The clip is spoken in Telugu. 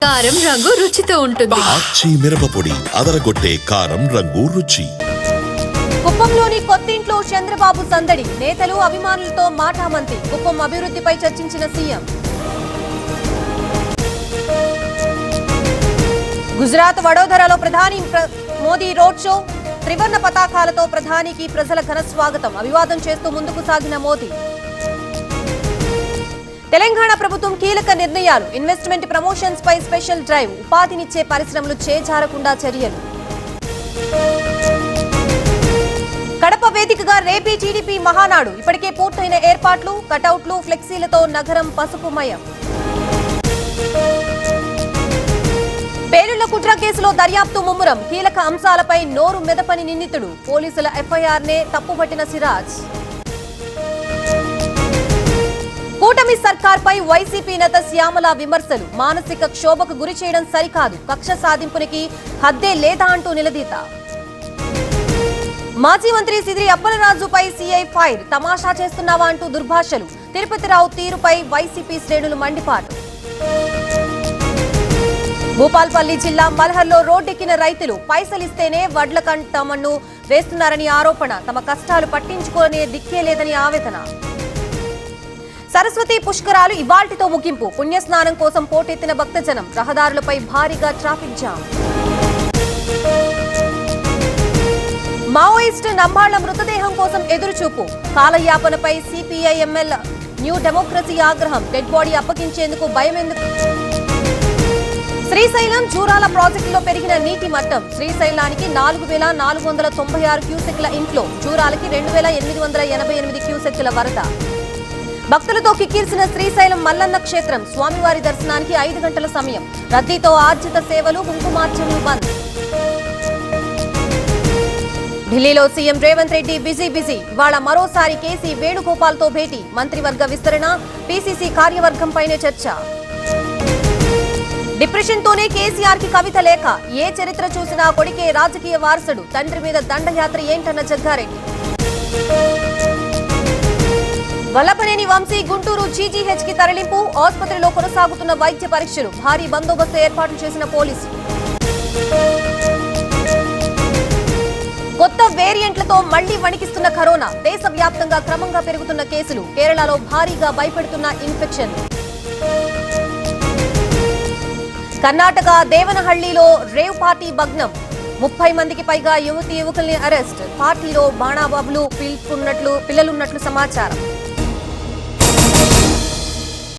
కారం రంగు రుచితో ఉంటుంది. ఆచి మిరపపొడి అదరగొట్టే కారం రంగు రుచి. కుప్పంలోని కొత్తింట్లో చంద్రబాబు సందడి, నేతలు అభిమానులతో మాటామంతి. కుప్పం అభివృద్ధిపై చర్చించిన సీఎం. గుజరాత్ వడోదరలో ప్రధాని మోదీ రోడ్ షో, త్రివర్ణ పతాకాలతో ప్రధానికి ప్రజల ఘన స్వాగతం. అభివాదం చేస్తూ ముందుకు సాగిన మోదీ. తెలంగాణ ప్రభుత్వం కీలక నిర్ణయాలు, ఇన్వెస్ట్మెంట్ ప్రమోషన్స్ పై స్పెషల్ డ్రైవ్, ఉపాధినిచ్చే పరిశ్రమలు చేజారకుండా చర్యలు. కడప వేదికగా రేపీ టీడీపీ మహానాడు, ఇప్పటికే పూర్తయిన ఏర్పాట్లు, కటౌట్లు, ఫ్లెక్సీలతో నగరం పసుపుమయం. పేలుళ్ల కుట్ర కేసులో దర్యాప్తు ముమ్మరం, కీలక అంశాలపై నోరు మెదపని నిందితుడు, పోలీసుల ఎఫ్ఐఆర్నే తప్పుపట్టిన సిరాజ్. కూటమి సర్కార్పై వైసీపీ నేత శ్యామల విమర్శలు, మానసిక క్షోభకు గురి చేయడం సరికాదు, కక్ష సాధింపునికి హద్దే లేదా అంటూ నిలదీత. మాజీ మంత్రి సిదిరి అప్పలరాజుపై సీఐ ఫైర్, తమాషా చేస్తున్నావా అంటూ దుర్భాషలు, తిరుపతిరావు తీరుపై వైసీపీ శ్రేణులు మండిపాటు. భూపాల్పల్లి జిల్లా మల్హర్లో రోడ్డెక్కిన రైతులు, పైసలిస్తేనే వడ్ల కంటమన్ను వేస్తున్నారని ఆరోపణ, తమ కష్టాలు పట్టించుకోనే దిక్కే లేదని ఆవేదన. సరస్వతి పుష్కరాలు ఇవాల్టితో ముగింపు, పుణ్యస్నానం కోసం పోటెత్తిన భక్తజనం, రహదారులపై భారీగా ట్రాఫిక్ జామ్. మావోయిస్టు నంబాళ్ల మృతదేహం కోసం ఎదురుచూపు, కాలయాపనపై సిపిఐ ఎంఎల్ న్యూ డెమోక్రసీ ఆగ్రహం, డెడ్ బాడీ అప్పగించేందుకు భయమెందుకు. శ్రీశైలం జూరాల ప్రాజెక్టులో పెరిగిన నీటి మట్టం, శ్రీశైలానికి 4,496 క్యూసెక్ల ఇన్ఫ్లో, జూరాలకి 2,888 క్యూసెక్ల వరద. భక్తులతో కిక్కిర్చిన శ్రీశైలం మల్లన్న క్షేత్రం, స్వామివారి దర్శనానికి 5 గంటల సమయం, రద్దీతో ఆర్జిత సేవలు, కుంకుమార్చనలు బంద్. ఢిల్లీలో సీఎం రేవంత్ రెడ్డి బిజీ. ఇవాళ మరోసారి కేసీ వేణుగోపాల్తో భేటీ, మంత్రివర్గ విస్తరణ, పీసీసీ కార్యవర్గంపైనే చర్చ. డిప్రెషన్తోనే కేసీఆర్ కి కవిత లేఖ, ఏ చరిత్ర చూసినా కొడుకే రాజకీయ వారసుడు, తండ్రి మీద దండయాత్ర ఏంటన్న జగ్గారెడ్డి. వల్లభనేని వంశీ గుంటూరు జీజీహెచ్ కి తరలింపు, ఆసుపత్రిలో కొనసాగుతున్న వైద్య పరీక్షలు, భారీ బందోబస్తు ఏర్పాట్లు చేసిన పోలీసులు. కొత్త వేరియంట్లతో మళ్లీ వణికిస్తున్న కరోనా, దేశవ్యాప్తంగా క్రమంగా పెరుగుతున్న కేసులు, కేరళలో భారీగా భయపెడుతున్న ఇన్ఫెక్షన్. కర్ణాటక దేవనహళ్లిలో రేవ్ పార్టీ భగ్నం, 30 మందికి పైగా యువకుల్ని అరెస్ట్, పార్టీలో బాణాబాబులు పిల్లలున్నట్లు సమాచారం.